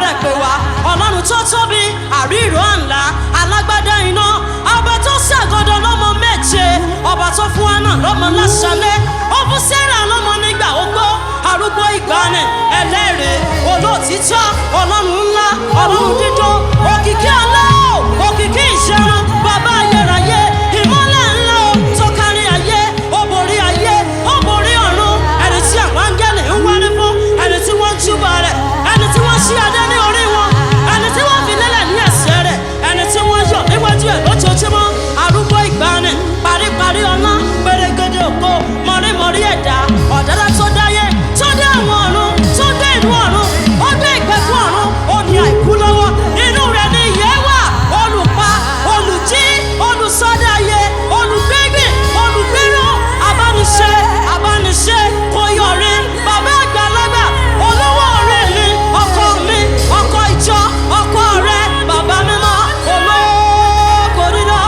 rẹ̀ pè wá. Ọlọ́run tó tóbi, àríró ànlá, alágbádá iná, ọba tó ṣàgọ́dọ̀ lọ́mọ méje, ọba tó fún Hánà lọ́mọ láṣálẹ́, ó fún Sárà lọ́mọ nígbà ogbó, arúgbó ìgbàanì, ẹlẹ́rìí, olóòtítọ́, Ọlọ́run ńlá, Ọlọ́run dídán, òkìkí ọlá, òkìkí ìṣẹ́ran, bàbá ayérayé, ìmọ́lẹ̀ ńlá tó kárí ayé, ó borí ayé, ó borí ọ̀run, ẹni tí àwọn áńgẹ́lì ń wárí fún, ẹni tí wọ́n júbà rẹ̀, ẹni tí wọ́n ṣí adé ní orí wọn, ẹni tí wọ́n fi lélẹ̀ ní ẹsẹ̀ rẹ̀, ẹni tí wọ́n yọ̀ níwájú ẹ̀ lójoojúmọ́, arúgbó ìgbàanì, paríparí ọlá, pérégedé ògo, mọ̀rímọ̀rí ẹ̀dá, ọ̀dàlá tó dáyé, tó dé àwọn ọ̀run, tó dé ìlú ọ̀run, ó dé ìgbẹ́kún ọ̀run, ó ní àìkú lọ́wọ́, inú rẹ̀ ní ìyè wà, olùpa, olùjí, olùsọdáyé, olùgbégbé, olùgbéró, abániṣe, abániṣe, kò yọrí, bàbá àgbàlagbà, olówó orí mi, ọkọ ìjọ, ọkọ rẹ, bàbá mímọ́, ológo dídá.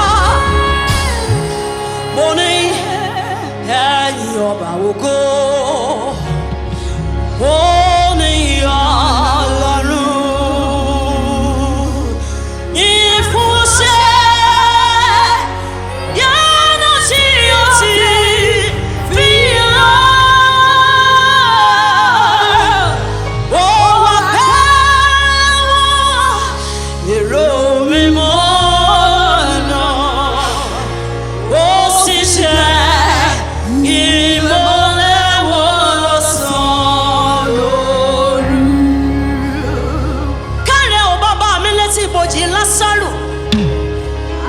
Mo ní ẹ̀yin ọba ògo, ó ní Ọlọ́run, ìfúnṣẹ́ yánú tí ó ti fi hàn. Ó wá káwọ́ èrò mímọ́ náà, ó sì ṣe ìmọ́lẹ̀ wọn lọ́sàn-án lóru. Kárẹ̀ ò bàbá mi létí ibojì Lásárù,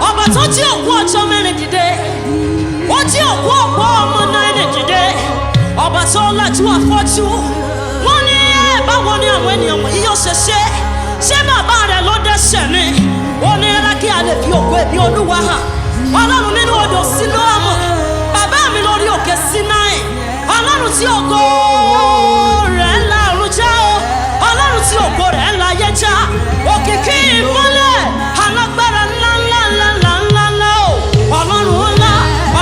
ọba tó jí òkú ọjọ́ mẹ́rin dìde, ó jí òkú ọ̀pọ̀ ọmọ 9 dìde, ọba tó lajú afọ́jú. Wọ́n ní báwo ni àwọn ènìyàn wọ̀nyí yóò ṣe bàbá rẹ̀ ló dẹ́ṣẹ̀ ni? Ó ní rárá kí a lè fi ògo ẹ̀mí Olúwa hàn. Ọlọ́run nínú odò Sílóámù, bàbá mi lórí òkè Sínáì, Ọlọ́run tí ògo rẹ̀ ńlá ọ̀run já o, Ọlọ́run tí ògo rẹ̀ ńlá ayé já, òkìkí ìmọ́lẹ̀, alágbára ńlá ńlá ńlá ńlá ńlá ńlá o, Ọlọ́run ńlá,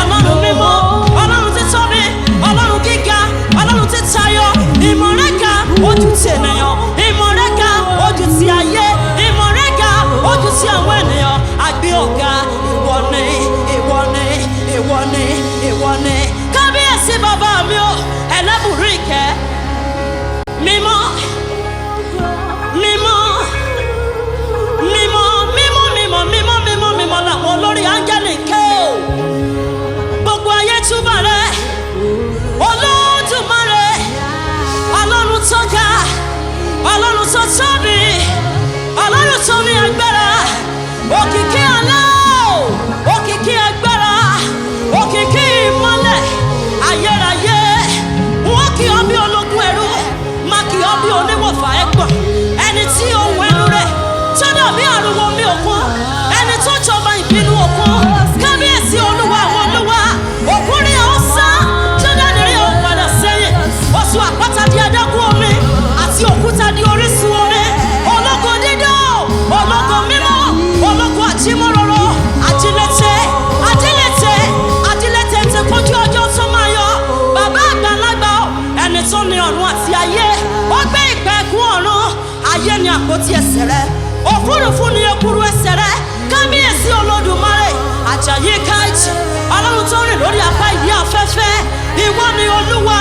Ọlọ́run mímọ́, Ọlọ́run títóbi, Ọlọ́run gíga, Ọlọ́run títayọ, ìmọ̀ rẹ̀ ga ojú ti ènìyàn, ìmọ̀ rẹ̀ ga ojú ti ayé, ìmọ̀ rẹ̀ ga ojú ti àwọn ènìyàn, àgbé ọ̀gá, ìwọ ni, ìwọ ni, ìwọ ni, ìwọ ni. Kábíyèsí bàbá mi o, ẹlẹ́bùrú ìkẹ́, mímọ́, mímọ́, mímọ́, mímọ́, mímọ́, mímọ́, mímọ́, mímọ́ làwọn olórí áńgẹ́lì ń ké o. Gbogbo ayé túbọ̀ rẹ̀, Olódùmarè, Ọlọ́run tó ga, Ọlọ́run tó tóbi, Ọlọ́run tó ní agbára, òkìkí ọlá, òkìkí agbára, òkìkí ìmọ́lẹ̀, ayérayé. Wọ́n kì ọ́ bí ológun ẹrú, má kì ọ́ bí oníwọ̀fà ẹ̀gbọ̀n, ẹni tí ohun ẹnu rẹ̀ tó dàbí àrùn omi òkun, ẹni tó jọba ìbínú òkun. Kábíyèsí Olúwa àwọn olúwa, òkun rí ọ sá, Jọ́dánì rí ọ padà sẹ́yìn, oṣù àpáta di adágún omi, àti òkúta di orísun omi. Ológo dídán, ológo mímọ́, ológo àjímọ́rọ́rọ́, ajílẹ̀tẹ̀, ajílẹ̀tẹ̀, ajílẹ̀tẹ̀ ti kójú ọjọ́ tó máa yọ. Bàbá àgbàlagbà, ẹni tó ní ọ̀run àti ayé, ó gbé ìpẹ̀kun ọ̀run, ayé ni àpótí ẹsẹ̀ rẹ̀, òfurufú ni ekuru ẹsẹ̀ rẹ̀. Kábíyèsí Olódùmarè, Àjàyí Káìtì, Ọlọ́run tó rìn lórí apá ìdí afẹ́fẹ́, ìwọ ni Olúwa,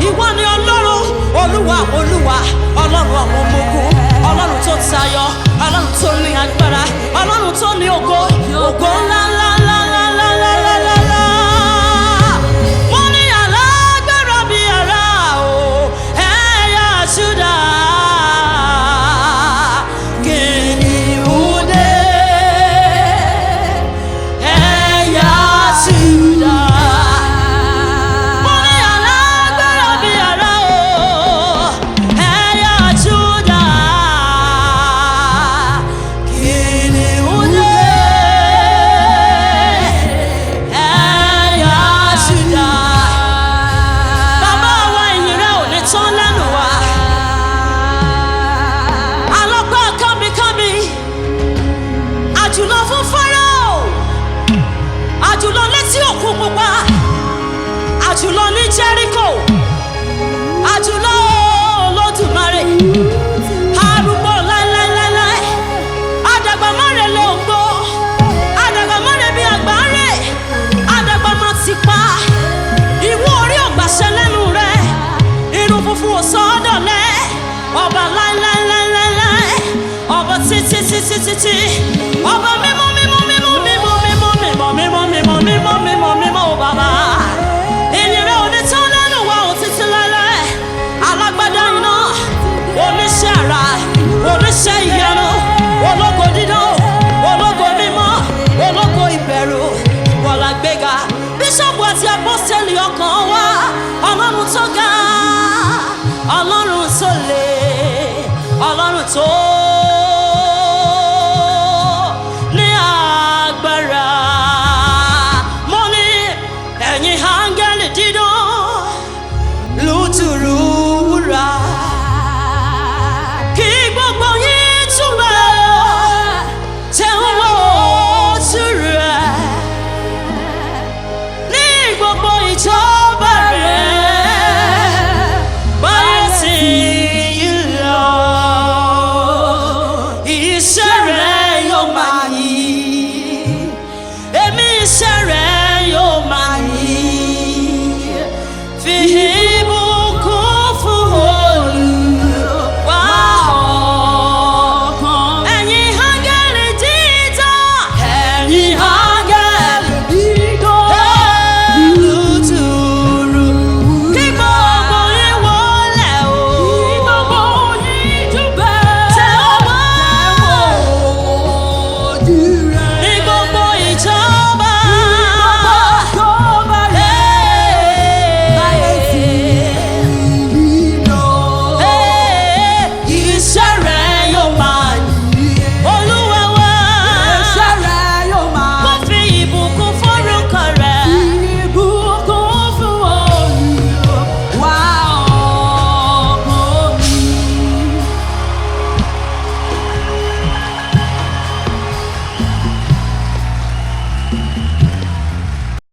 ìwọ ni Ọlọ́run, Olúwa àwọn olúwa, Ọlọ́run àwọn ọmọ ogun, Ọlọ́run tó tayọ, Ọlọ́run tó ní agbára, Ọlọ́run tó ní ògo, ògo ńlá ńlá ńlá ńlá ńlá ńlá ńlá ńlá. Wọ́n ní alágbára bí ara o, ẹ̀yà Júdà. Kìnìún dé, ẹ̀yà Júdà. Wọ́n ní alágbára bí ara o, ẹ̀yà Júdà. Kìnìún dé, ẹ̀yà Júdà. Bàbá wa ìyìn rẹ̀ ò ní tán lẹ́nu wa. Alọ́gbà kábíkábí, àjùlọ fún Fáráò, àjùlọ létí òkun pupa, àjùlọ ní Jẹ́ríkò, àjùlọ Olódùmarè.